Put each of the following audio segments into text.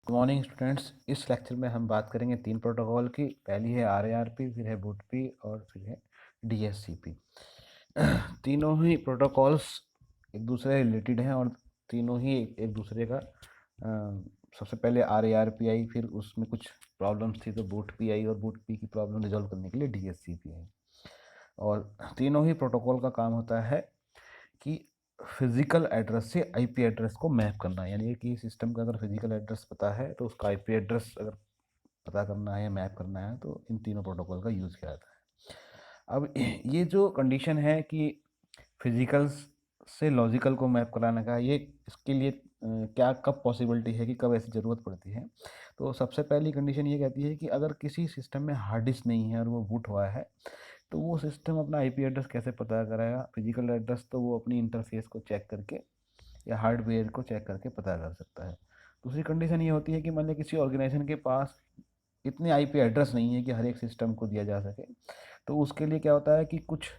Good morning students. इस lecture में हम बात करेंगे तीन प्रोटोकॉल की। पहली है RARP, फिर है बूटपी और फिर है DHCP। तीनों ही प्रोटोकॉल्स एक दूसरे से रिलेटेड हैं और तीनों ही एक दूसरे का सबसे पहले RARP आई, फिर उसमें कुछ प्रॉब्लम्स थी तो बूटपी आई और बूटपी की प्रॉब्लम रिजॉल्व करने के लिए DHCP आई। और तीनों ही प्रोटोकॉल का काम होता है कि फिजिकल एड्रेस से आईपी एड्रेस को मैप करना, यानी कि सिस्टम का अगर फिजिकल एड्रेस पता है तो उसका आईपी एड्रेस अगर पता करना है या मैप करना है तो इन तीनों प्रोटोकॉल का यूज़ किया जाता है। अब ये जो कंडीशन है कि फिजिकल से लॉजिकल को मैप कराने का, ये इसके लिए क्या कब पॉसिबिलिटी है कि कब ऐसी ज़रूरत पड़ती है। तो सबसे पहली कंडीशन ये कहती है कि अगर किसी सिस्टम में हार्ड डिस्क नहीं है और वो बूट हुआ है तो वो सिस्टम अपना आईपी एड्रेस कैसे पता करेगा। फिजिकल एड्रेस तो वो अपनी इंटरफेस को चेक करके या हार्डवेयर को चेक करके पता कर सकता है। दूसरी कंडीशन ये होती है कि मान लीजिए किसी ऑर्गेनाइजेशन के पास इतने आईपी एड्रेस नहीं है कि हर एक सिस्टम को दिया जा सके, तो उसके लिए क्या होता है कि कुछ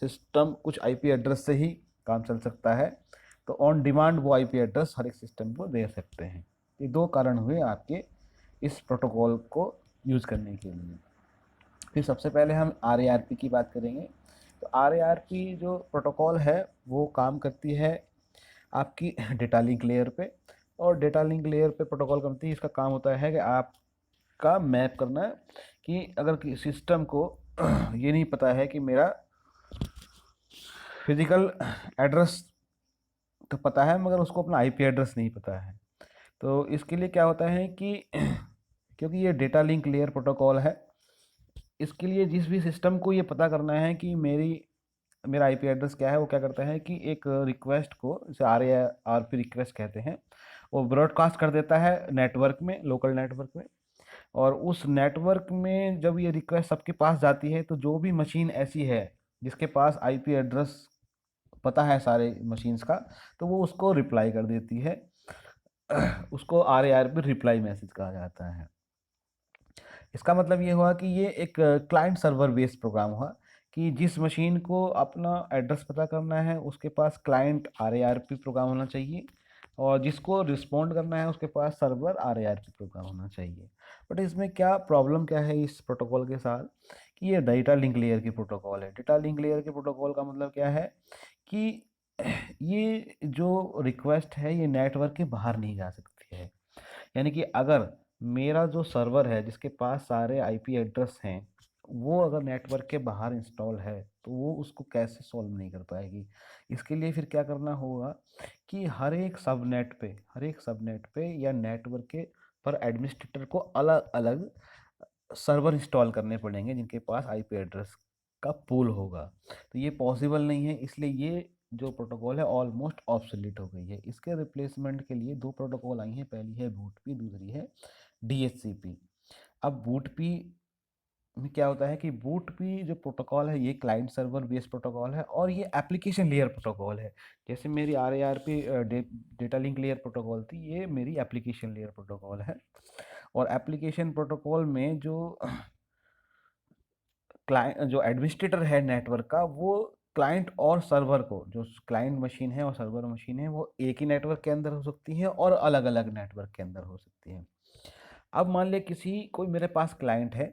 सिस्टम कुछ आईपी एड्रेस से ही काम चल सकता है, तो ऑन डिमांड वो आईपी एड्रेस हर एक सिस्टम को दे सकते हैं। ये दो कारण हुए आपके इस प्रोटोकॉल को यूज़ करने के लिए। फिर सबसे पहले हम RARP की बात करेंगे। तो RARP जो प्रोटोकॉल है वो काम करती है आपकी डेटा लिंक लेयर पे। और डेटा लिंक लेयर पे प्रोटोकॉल करती है, इसका काम होता है कि आपका मैप करना है कि अगर सिस्टम को ये नहीं पता है कि मेरा फिजिकल एड्रेस तो पता है मगर उसको अपना आईपी एड्रेस नहीं पता है, तो इसके लिए क्या होता है कि क्योंकि ये डेटा लिंक लेयर प्रोटोकॉल है, इसके लिए जिस भी सिस्टम को ये पता करना है कि मेरा आईपी एड्रेस क्या है, वो क्या करता है कि एक रिक्वेस्ट को, जैसे RARP रिक्वेस्ट कहते हैं, वो ब्रॉडकास्ट कर देता है नेटवर्क में, लोकल नेटवर्क में। और उस नेटवर्क में जब ये रिक्वेस्ट सबके पास जाती है तो जो भी मशीन ऐसी है जिसके पास आईपी एड्रेस पता है सारे मशीन्स का, तो वो उसको रिप्लाई कर देती है। उसको RARP रिप्लाई मैसेज कहा जाता है। इसका मतलब ये हुआ कि ये एक क्लाइंट सर्वर बेस्ड प्रोग्राम हुआ कि जिस मशीन को अपना एड्रेस पता करना है उसके पास क्लाइंट RARP प्रोग्राम होना चाहिए, और जिसको रिस्पॉन्ड करना है उसके पास सर्वर RARP प्रोग्राम होना चाहिए। बट इसमें क्या प्रॉब्लम क्या है इस प्रोटोकॉल के साथ, कि ये डेटा लिंक लेयर की प्रोटोकॉल है। डेटा लिंक लेयर के प्रोटोकॉल का मतलब क्या है कि ये जो रिक्वेस्ट है ये नेटवर्क के बाहर नहीं जा सकती है। यानी कि अगर मेरा जो सर्वर है जिसके पास सारे आईपी एड्रेस हैं, वो अगर नेटवर्क के बाहर इंस्टॉल है तो वो उसको कैसे सॉल्व नहीं कर पाएगी। इसके लिए फिर क्या करना होगा कि हर एक सबनेट पे या नेटवर्क के पर एडमिनिस्ट्रेटर को अलग अलग सर्वर इंस्टॉल करने पड़ेंगे जिनके पास आईपी एड्रेस का पूल होगा। तो ये पॉसिबल नहीं है, इसलिए ये जो प्रोटोकॉल है ऑलमोस्ट ऑब्सोलीट हो गई है। इसके रिप्लेसमेंट के लिए दो प्रोटोकॉल आई हैं, पहली है बूटपी, दूसरी है DHCP। अब बूटपी में क्या होता है कि बूटपी जो प्रोटोकॉल है ये क्लाइंट सर्वर बेस्ड प्रोटोकॉल है और ये एप्लीकेशन लेयर प्रोटोकॉल है। जैसे मेरी RARP data link layer protocol थी, ये मेरी एप्लीकेशन लेयर प्रोटोकॉल है। और एप्लीकेशन प्रोटोकॉल में जो एडमिनिस्ट्रेटर है नेटवर्क का, वो क्लाइंट और सर्वर को, जो क्लाइंट मशीन है और सर्वर मशीन है, वो एक ही नेटवर्क के अंदर हो सकती है और अलग अलग नेटवर्क के अंदर हो सकती है। अब मान लिया किसी कोई मेरे पास क्लाइंट है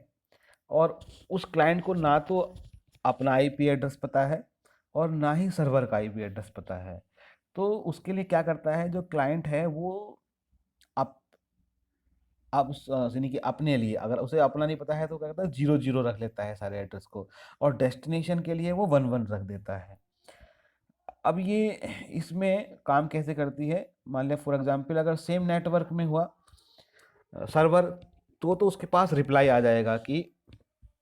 और उस क्लाइंट को ना तो अपना आईपी एड्रेस पता है और ना ही सर्वर का आईपी एड्रेस पता है। तो उसके लिए क्या करता है, जो क्लाइंट है वो अप आप उस यानी कि अपने लिए, अगर उसे अपना नहीं पता है तो क्या करता है, 0 0 रख लेता है सारे एड्रेस को, और डेस्टिनेशन के लिए वो 1 1 रख देता है। अब ये इसमें काम कैसे करती है, मान लिया फॉर एग्जांपल अगर सेम नेटवर्क में हुआ सर्वर, तो उसके पास रिप्लाई आ जाएगा कि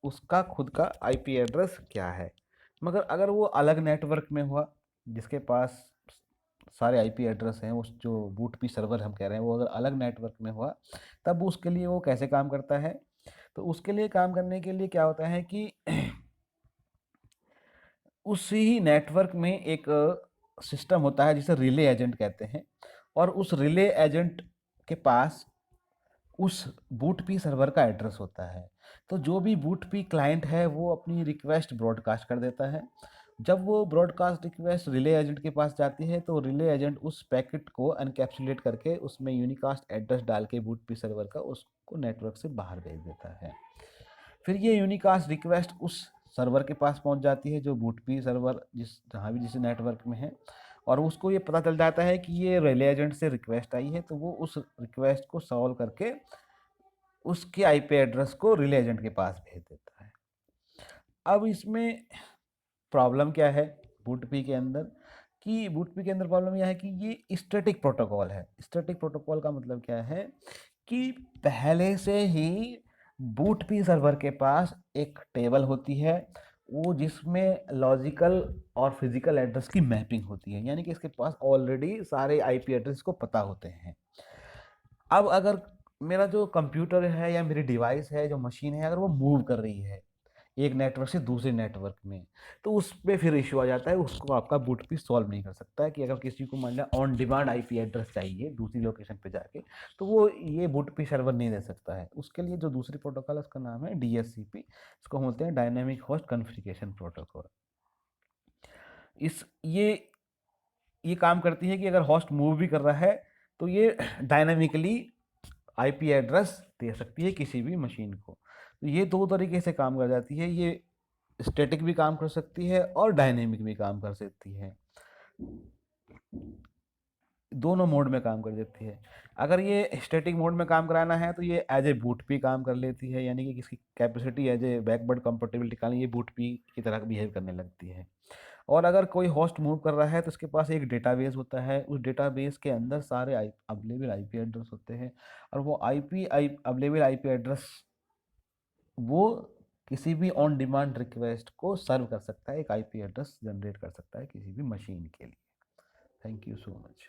उसका खुद का आईपी एड्रेस क्या है। मगर अगर वो अलग नेटवर्क में हुआ जिसके पास सारे आईपी एड्रेस हैं, उस जो बूट पी सर्वर हम कह रहे हैं वो अगर अलग नेटवर्क में हुआ, तब उसके लिए वो कैसे काम करता है। तो उसके लिए काम करने के लिए क्या होता है कि उसी ही नेटवर्क में एक सिस्टम होता है जिसे रिले एजेंट कहते हैं, और उस रिले एजेंट के पास उस बूट पी सर्वर का एड्रेस होता है। तो जो भी बूट पी क्लाइंट है वो अपनी रिक्वेस्ट ब्रॉडकास्ट कर देता है, जब वो ब्रॉडकास्ट रिक्वेस्ट रिले एजेंट के पास जाती है तो रिले एजेंट उस पैकेट को एनकैप्सुलेट करके उसमें यूनिकास्ट एड्रेस डाल के बूट पी सर्वर का उसको नेटवर्क से बाहर भेज देता है। फिर ये यूनिकास्ट रिक्वेस्ट उस सर्वर के पास पहुंच जाती है जो बूट पी सर्वर जहाँ भी जिस नेटवर्क में है, और उसको ये पता चल जाता है कि ये रिले एजेंट से रिक्वेस्ट आई है, तो वो उस रिक्वेस्ट को सॉल्व करके उसके आईपी एड्रेस को रिले एजेंट के पास भेज देता है। अब इसमें प्रॉब्लम क्या है बूटपी के अंदर, कि बूटपी के अंदर प्रॉब्लम यह है कि ये स्टैटिक प्रोटोकॉल है। स्टैटिक प्रोटोकॉल का मतलब क्या है कि पहले से ही बूटपी सर्वर के पास एक टेबल होती है, वो जिसमें लॉजिकल और फिजिकल एड्रेस की मैपिंग होती है, यानी कि इसके पास ऑलरेडी सारे आईपी एड्रेस को पता होते हैं। अब अगर मेरा जो कंप्यूटर है या मेरी डिवाइस है, जो मशीन है, अगर वो मूव कर रही है एक नेटवर्क से दूसरे नेटवर्क में, तो उस पे फिर इश्यू आ जाता है, उसको आपका बूटपी सॉल्व नहीं कर सकता है। कि अगर किसी को मान लिया ऑन डिमांड आईपी एड्रेस चाहिए दूसरी लोकेशन पे जाके, तो वो ये बूटपी सर्वर नहीं दे सकता है। उसके लिए जो दूसरी प्रोटोकॉल है उसका नाम है डीएससीपी, इसको हम बोलते हैं डायनेमिक होस्ट कॉन्फ़िगरेशन प्रोटोकॉल। ये काम करती है कि अगर होस्ट मूव भी कर रहा है तो ये डायनामिकली आईपी एड्रेस दे सकती है किसी भी मशीन को। तो ये दो तरीके से काम कर जाती है, ये स्टैटिक भी काम कर सकती है और डायनेमिक भी काम कर सकती है, दोनों मोड में काम कर देती है। अगर ये स्टैटिक मोड में काम कराना है तो ये एज ए बूट पी काम कर लेती है, यानी कि इसकी capacity as a backward compatibility का ये बूट पी की तरह बिहेव करने लगती है। और अगर कोई होस्ट मूव कर रहा है तो उसके पास एक डेटाबेस होता है, उस डेटाबेस के अंदर सारे अवेलेबल आईपी एड्रेस होते हैं, और वो अवेलेबल आईपी एड्रेस वो किसी भी ऑन डिमांड रिक्वेस्ट को सर्व कर सकता है, एक आईपी एड्रेस जनरेट कर सकता है किसी भी मशीन के लिए। Thank you so much.